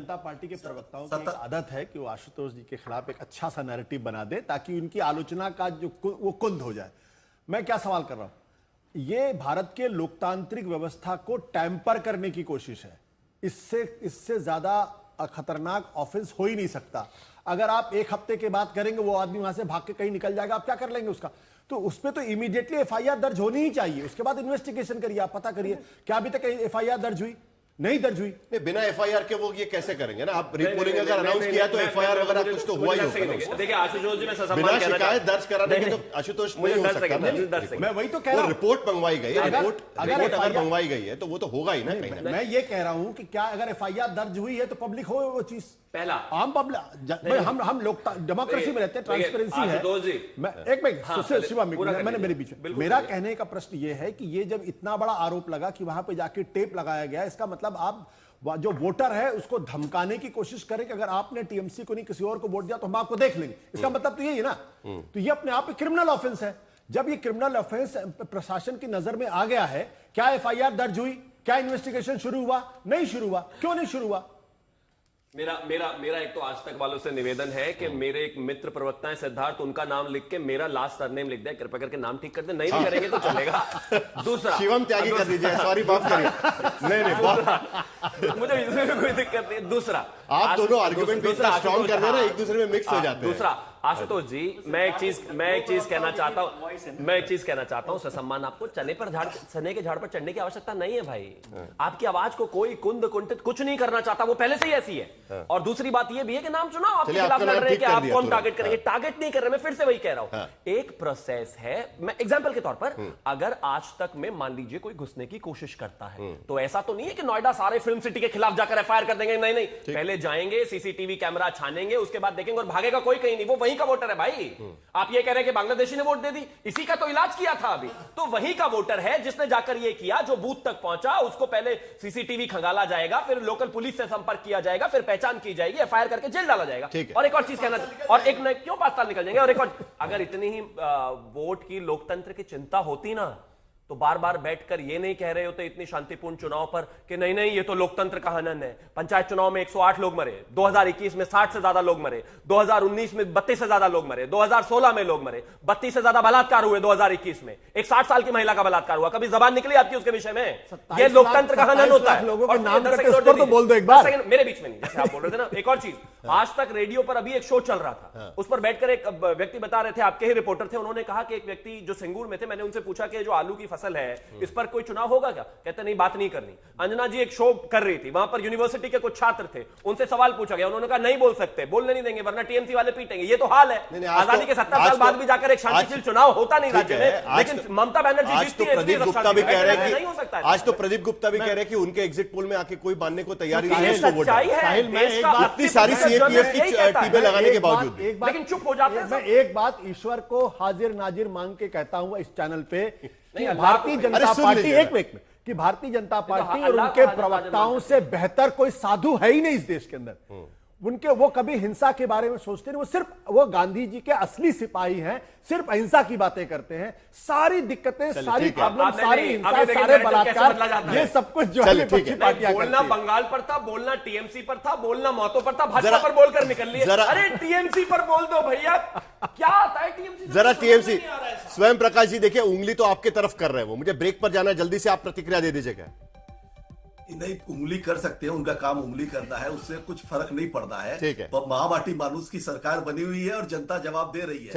जनता party के प्रवक्ताओं की एक आदत है कि वो आशुतोष जी के खिलाफ एक अच्छा सा नैरेटिव बना दे ताकि उनकी आलोचना का जो वो कुंद हो जाए। मैं क्या सवाल कर रहा हूं, ये भारत के लोकतांत्रिक व्यवस्था को टैंपर करने की कोशिश है। इससे ज्यादा खतरनाक ऑफेंस हो ही नहीं सकता। अगर आप एक हफ्ते के बाद करेंगे, वो आदमी वहां से भाग के कहीं निकल जाएगा, आप क्या कर लेंगे उसका? तो उस पर तो इमीडिएटली एफआईआर दर्ज होनी ही चाहिए। उसके बाद इन्वेस्टिगेशन करिए, आप पता करिए क्या अभी तक एफआईआर दर्ज हुई, नहीं दर्ज हुई। नहीं, बिना एफआईआर के वो ये कैसे करेंगे ना? आप रीपोलिंग अगर अनाउंस किया तो एफआईआर वगैरह कुछ तो हुआ ही होगा। देखिए आशुतोष जी, मैं बिना शिकायत दर्ज कराने के तो आशुतोष नहीं हो सकता ना। मैं वही तो कह रहा हूं, रिपोर्ट मंगवाई गई है, रिपोर्ट अगर मंगवाई गई है तो वो तो होगा ही ना कहीं ना। मैं ये कह रहा हूं कि क्या अगर एफआईआर दर्ज हुई है तो पब्लिक हो वो चीज, पहला आम पब्लिक, हम लोग डेमोक्रेसी में रहते हैं, ट्रांसपेरेंसी है। एक मिनट शिवा, मैंने मेरे बीच में, मेरा कहने का प्रश्न ये है कि ये जब इतना बड़ा आरोप लगा कि वहां पे जाके टेप लगाया गया, इसका मतलब आप जो वोटर है उसको धमकाने की कोशिश करें कि अगर आपने टीएमसी को नहीं किसी और को वोट दिया तो हम आपको देख लेंगे। इसका मतलब तो यही है ना। तो ये अपने आप में क्रिमिनल ऑफेंस है। जब ये क्रिमिनल ऑफेंस प्रशासन की नजर में आ गया है, क्या एफआईआर दर्ज हुई? क्या इन्वेस्टिगेशन शुरू हुआ? नहीं शुरू हुआ। क्यों नहीं शुरू हुआ? मेरा एक तो आज तक वालों से निवेदन है कि मेरे एक मित्र प्रवक्ता है सिद्धार्थ, उनका नाम लिख के मेरा लास्ट सरनेम लिख दे, कृपया करके नाम ठीक कर दे। नहीं भी करेंगे तो चलेगा। दूसरा शिवम त्यागी कर दीजिए, सॉरी माफ करिए। नहीं मुझे इसमें कोई दिक्कत नहीं। दूसरा, आप दोनों आर्गुमेंट इतना स्ट्रांग कर दे रहे हैं, एक दूसरे में मिक्स हो जाते हैं। दूसरा, आशुतोष जी, मैं एक चीज कहना चाहता हूं, ससम्मान आपको चने के झाड़ पर चढ़ने की आवश्यकता नहीं है भाई। आपकी आवाज को कोई कुंठित कुछ नहीं करना चाहता, वो पहले से ही ऐसी है। और दूसरी बात ये भी है कि नाम चुनाव आपके खिलाफ लड़ रहे हैं कि आप कौन टारगेट करेंगे। टारगेट नहीं कर रहे, मैं फिर से वही कह रहा हूं। एक प्रोसेस है। मैं एग्जांपल के तौर पर, अगर आज तक में मान लीजिए कोई घुसने की कोशिश करता है, तो ऐसा तो नहीं है कि नोएडा सारे फिल्म सिटी के खिलाफ जाकर एफआईआर कर देंगे। नहीं, पहले जाएंगे, सीसीटीवी कैमरा छानेंगे, उसके बाद देखेंगे, और भागेगा कोई कहीं नहीं, वो वहीं का वोटर है भाई। आप ये कह रहे हैं कि बांग्लादेशी ने वोट दे दी, इसी का तो इलाज किया था अभी, तो वहीं का वोटर है जिसने जाकर ये किया। जो बूथ तक पहुंचा उसको पहले सीसीटीवी खंगाला जाएगा, फिर लोकल पुलिस से संपर्क किया जाएगा, फिर पहचान की जाएगी, एफआईआर करके जेल डाला जाएगा। और एक और चीज कहना, और एक क्यों 5 साल निकल जाएंगे। और एक और, अगर इतनी ही वोट की लोकतंत्र की चिंता होती ना, तो बार बार बैठकर ये नहीं कह रहे होते इतनी शांतिपूर्ण चुनाव पर कि नहीं ये तो लोकतंत्र का हनन है। पंचायत चुनाव में 108 लोग मरे, 2021 में 60 से ज्यादा लोग मरे, 2019 में 32 से ज्यादा लोग मरे, 2016 में लोग मरे, 32 से ज्यादा बलात्कार हुए 2021 में, एक 60 साल की महिला का बलात्कार हुआ। कभी जबान निकली आपकी उसके विषय में? ये लोकतंत्र का हनन होता है। और बोल दो एक बार, मेरे बीच में नहीं, जैसे आप बोल रहे थे ना। एक और चीज, आज तक रेडियो पर अभी एक शो चल रहा था, उस पर बैठकर एक व्यक्ति बता रहे थे, आपके ही रिपोर्टर थे, उन्होंने कहा कि एक व्यक्ति जो सिंगूर में थे, मैंने उनसे पूछा कि जो आलू की फसल है इस पर कोई चुनाव होगा क्या? कहते नहीं, बात नहीं करनी। अंजना जी एक शो कर रही थी, वहां पर यूनिवर्सिटी के कुछ छात्र थे, उनसे सवाल पूछा गया, उन्होंने कहा नहीं बोल सकते, बोलने नहीं देंगे वरना टीएमसी वाले पीटेंगे। ये तो हाल है। आजादी के 70 साल बाद भी जाकर एक शांतिशील चुनाव होता नहीं राज्य में, लेकिन ममता बनर्जी जीतती है। प्रदीप गुप्ता भी कह रहे हैं कि आज तो प्रदीप गुप्ता भी कह रहे हैं कि उनके एग्जिट पोल में आके कोई मानने को तैयारी नहीं है। इतनी सारी सीएपीएफ की टीमें लगाने के बावजूद लेकिन चुप हो जाते हैं। मैं एक बात ईश्वर को हाजिर नाजिर मांग के कहता हूं इस चैनल पे, भारतीय जनता पार्टी कि भारतीय जनता पार्टी और उनके प्रवक्ताओं से बेहतर कोई साधु है ही नहीं इस देश के अंदर। वो कभी हिंसा के बारे में सोचते नहीं, वो गांधी जी के असली सिपाही हैं, सिर्फ अहिंसा की बातें करते हैं। सारी दिक्कतें, सारी प्रॉब्लम, सारी हिंसा, सारे बलात्कार, ये सब कुछ जो है विपक्षी पार्टियां करती हैं। बोलना बंगाल पर था, बोलना टीएमसी पर था, बोलना मौतों पर था, भाजपा पर बोलकर निकल लिए। अरे टीएमसी पर बोल दो भैया, क्या आता है टीएमसी? जरा टीएमसी, स्वयं प्रकाश जी देखिए, उंगली तो आपके तरफ कर रहे हैं वो। मुझे ब्रेक पर जाना है, जल्दी से आप प्रतिक्रिया दे दीजिएगा। नहीं, उंगली कर सकते हैं, उनका काम उंगली करना है, उससे कुछ फर्क नहीं पड़ता है। ठीक है, महाबाटी मानुस की सरकार बनी हुई है और जनता जवाब दे रही है।